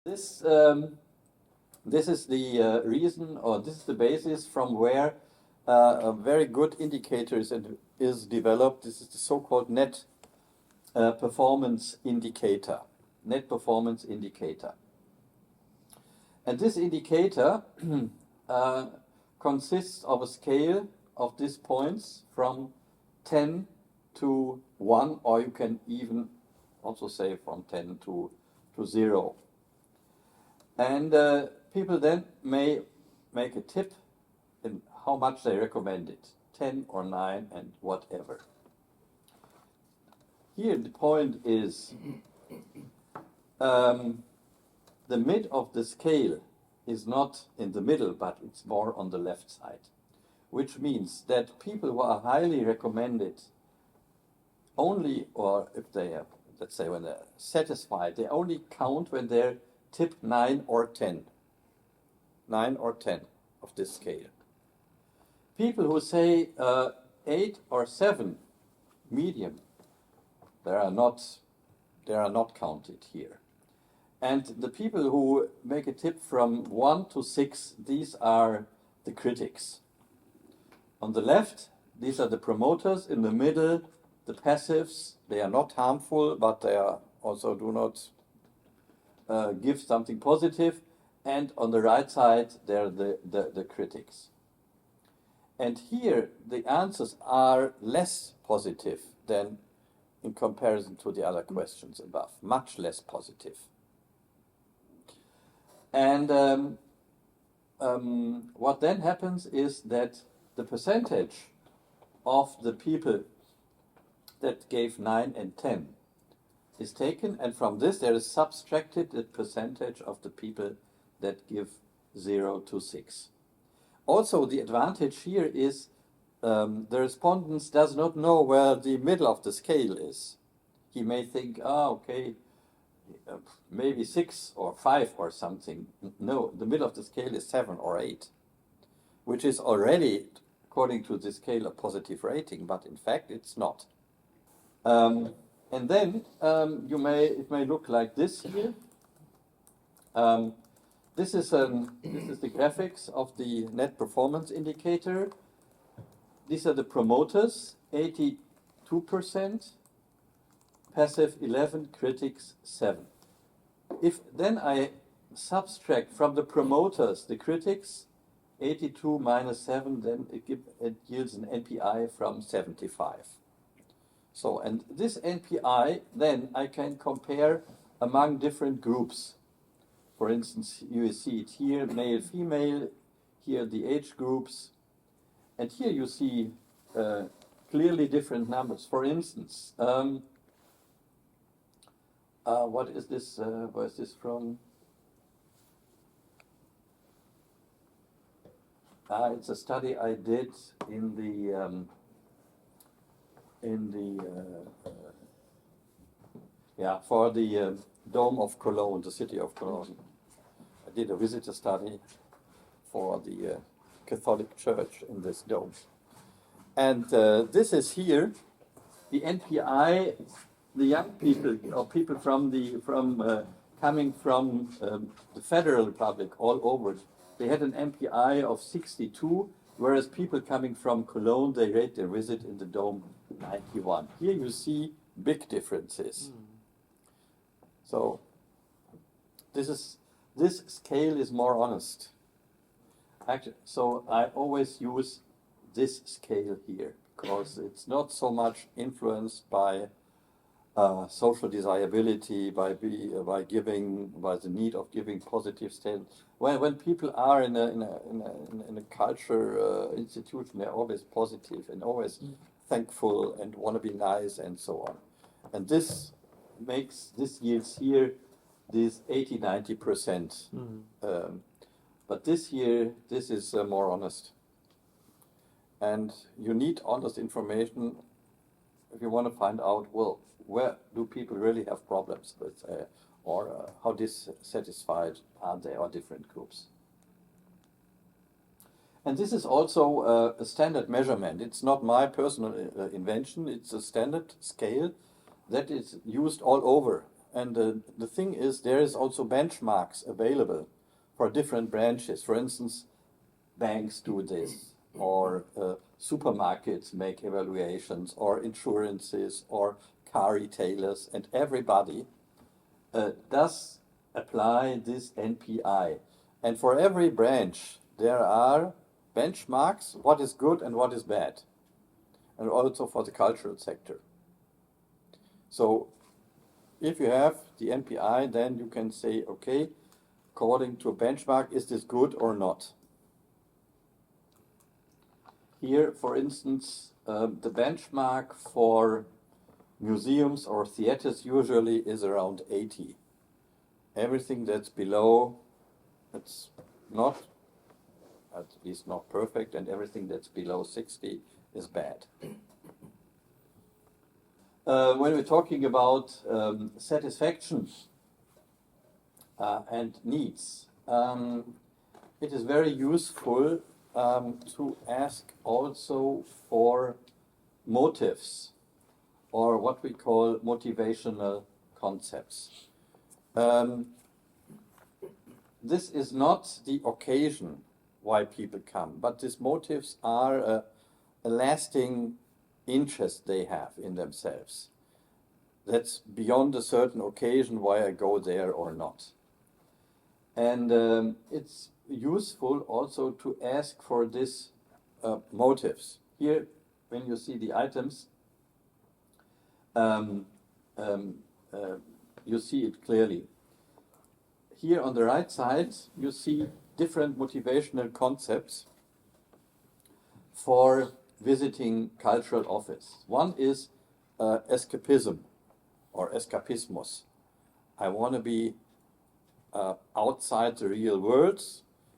This this is the reason, or this is the basis from where a very good indicator is developed. This is the so-called net performance indicator. Net performance indicator. And this indicator consists of a scale of these points from 10 to 1, or you can even also say from 10 to 0. And people then may make a tip in how much they recommend it, 10 or 9 and whatever. Here the point is the mid of the scale is not in the middle, but it's more on the left side, which means that people who are highly recommended only, or if they have, let's say when they're satisfied, they only count when they're tipped 9 or 10. 9 or 10 of this scale. People who say 8 or 7, medium, they are not counted here. And the people who make a tip from 1 to 6, these are the critics. On the left, these are the promoters. In the middle, the passives. They are not harmful, but they are also do not give something positive. And on the right side, they're the critics. And here, the answers are less positive than in comparison to the other questions above, much less positive. And what then happens is that the percentage of the people that gave 9 and 10 is taken, and from this there is subtracted the percentage of the people that give 0 to 6. Also, the advantage here is the respondent does not know where the middle of the scale is. He may think, okay, maybe 6 or 5 or something. No, the middle of the scale is 7 or 8, which is already, according to the scale, a positive rating, but in fact it's not. And then it may look like this here. This is the graphics of the net performance indicator. These are the promoters, 82%, passive 11, critics 7. If then I subtract from the promoters the critics, 82 minus 7, then it yields an NPI from 75. So, and this NPI, then I can compare among different groups. For instance, you see it here, male, female, here the age groups, and here you see clearly different numbers. For instance, what is this? Where is this from? It's a study I did in the for the Dome of Cologne, the city of Cologne. I did a visitor study for the Catholic Church in this dome. And this is here, the NPI, the young people, or people coming from the Federal Republic all over, they had an NPI of 62, whereas people coming from Cologne, they rate their visit in the dome 91. Here you see big differences. So this scale is more honest. Actually, so I always use this scale here because it's not so much influenced by social desirability, by the need of giving positive statements. When people are in a culture institution, they're always positive and always thankful and want to be nice and so on. And this yields here this 80-90%. But this is more honest. And you need honest information if you want to find out, well, where do people really have problems with, or how dissatisfied are they, or different groups. And this is also a standard measurement. It's not my personal invention. It's a standard scale that is used all over and the thing is, there is also benchmarks available for different branches. For instance, banks do this, or supermarkets make evaluations, or insurances, or car retailers, and everybody does apply this NPI. And for every branch, there are benchmarks, what is good and what is bad, and also for the cultural sector. So if you have the NPI, then you can say, okay, according to a benchmark, is this good or not? Here, for instance, the benchmark for museums or theaters usually is around 80. Everything that's below, it's not, at least not perfect, and everything that's below 60 is bad. When we're talking about satisfaction and needs, it is very useful to ask also for motives, or what we call motivational concepts. This is not the occasion why people come, but these motives are a lasting interest they have in themselves. That's beyond a certain occasion why I go there or not. And it's useful also to ask for these motives. Here, when you see the items, you see it clearly. Here on the right side, you see different motivational concepts for visiting cultural office. One is escapism or escapismus. I want to be outside the real world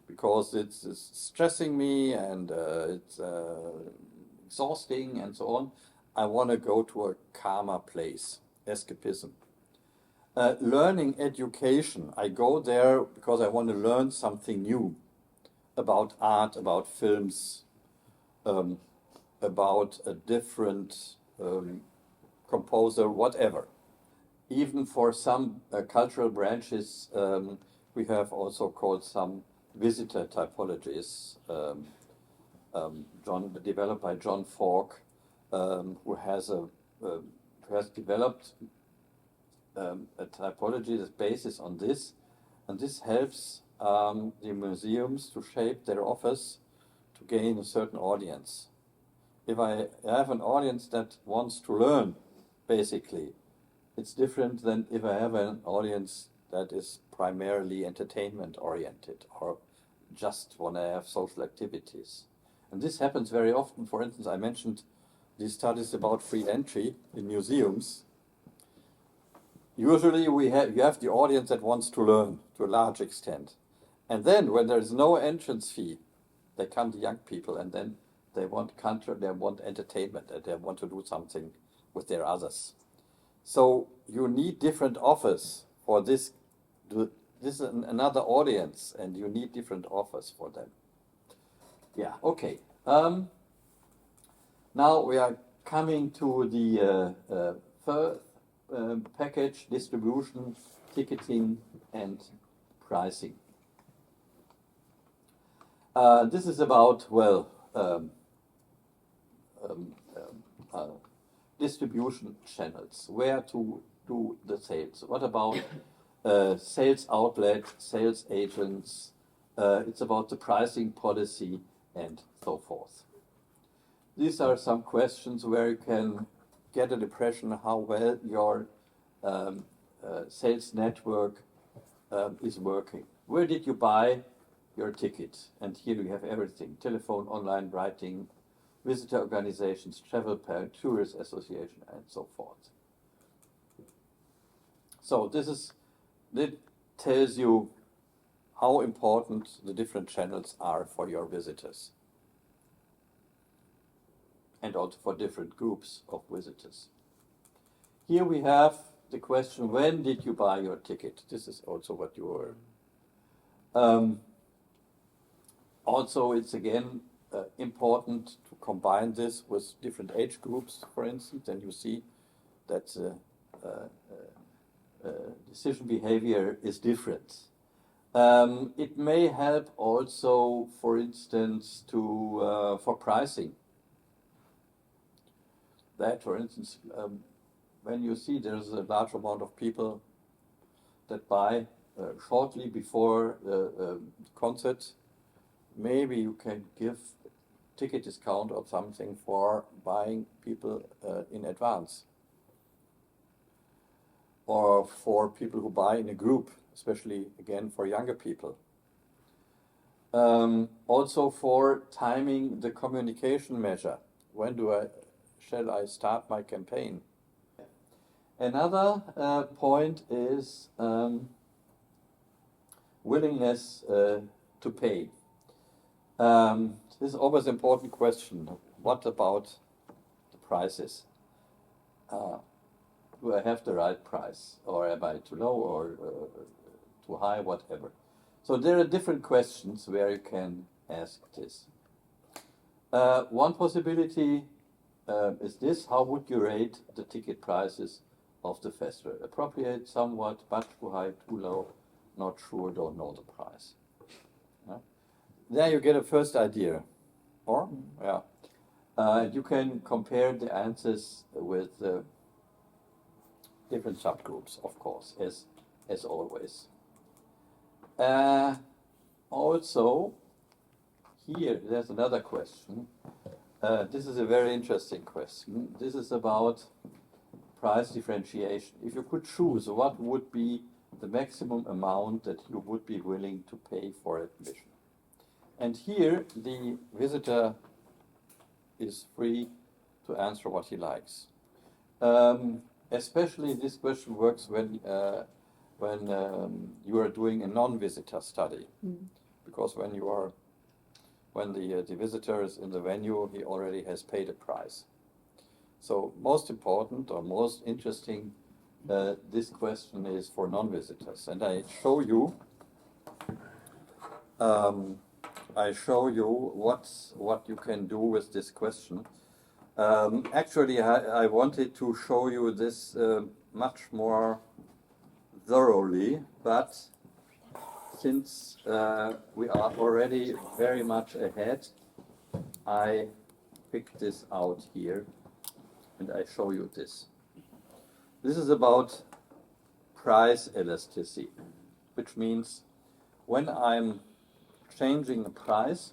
because it's stressing me and it's exhausting and so on. I want to go to a calmer place, escapism. Learning education. I go there because I want to learn something new about art, about films, about a different composer, whatever. Even for some cultural branches, we have also called some visitor typologies, developed by John Falk, who has developed a typology that's based on this, and this helps the museums to shape their office to gain a certain audience. If I have an audience that wants to learn, basically, it's different than if I have an audience that is primarily entertainment oriented or just want to have social activities. And this happens very often. For instance, I mentioned these studies about free entry in museums. Usually you have the audience that wants to learn to a large extent. And then when there is no entrance fee, they come the young people, and then they want culture, they want entertainment, and they want to do something with their others. So you need different offers for this. This is another audience, and you need different offers for them. Yeah, okay. Now we are coming to the third package: distribution, ticketing, and pricing. This is about, well, distribution channels, where to do the sales. What about sales outlet, sales agents? It's about the pricing policy and so forth. These are some questions where you can get an impression how well your sales network is working. Where did you buy your ticket? And here you have everything: telephone, online, writing, visitor organizations, travel plan, tourist association, and so forth. So this tells you how important the different channels are for your visitors, and also for different groups of visitors. Here we have the question: when did you buy your ticket? This is also what you were. Also, it's again important to combine this with different age groups, for instance, and you see that decision behavior is different. It may help also, for instance, for pricing. That, for instance, when you see there's a large amount of people that buy shortly before the concert, maybe you can give ticket discount or something for buying people in advance. Or for people who buy in a group, especially again for younger people. Also for timing the communication measure. When shall I start my campaign? Another point is willingness to pay. This is always an important question. What about the prices? Do I have the right price, or am I too low, or too high, whatever? So there are different questions where you can ask this. One possibility is this: how would you rate the ticket prices of the festival? Appropriate, somewhat, much too high, too low, not sure, don't know the price. There you get a first idea. Or, you can compare the answers with different subgroups, of course, as always. Also, here there's another question. This is a very interesting question. This is about price differentiation. If you could choose, what would be the maximum amount that you would be willing to pay for admission? And here the visitor is free to answer what he likes. Especially this question works when you are doing a non-visitor study, because when the visitor is in the venue, he already has paid a price. So most important or most interesting, this question is for non-visitors, and I show you. What you can do with this question. Actually, I wanted to show you this much more thoroughly, but since we are already very much ahead, I picked this out here and I show you this. This is about price elasticity, which means when I'm changing the price,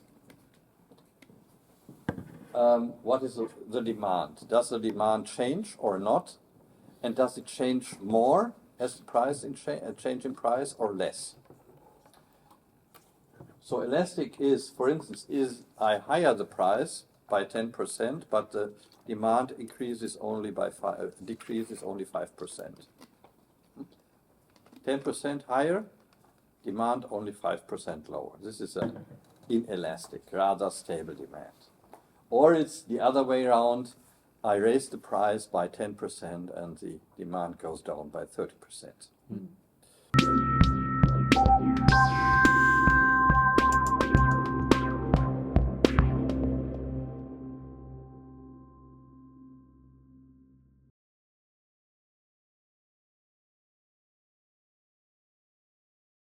what is the demand? Does the demand change or not? And does it change more as the price change in price or less? So elastic is, for instance, I higher the price by 10%, but the demand increases only by decreases only 5%. 10% higher, demand only 5% lower. This is an inelastic, rather stable demand. Or it's the other way around. I raise the price by 10% and the demand goes down by 30%.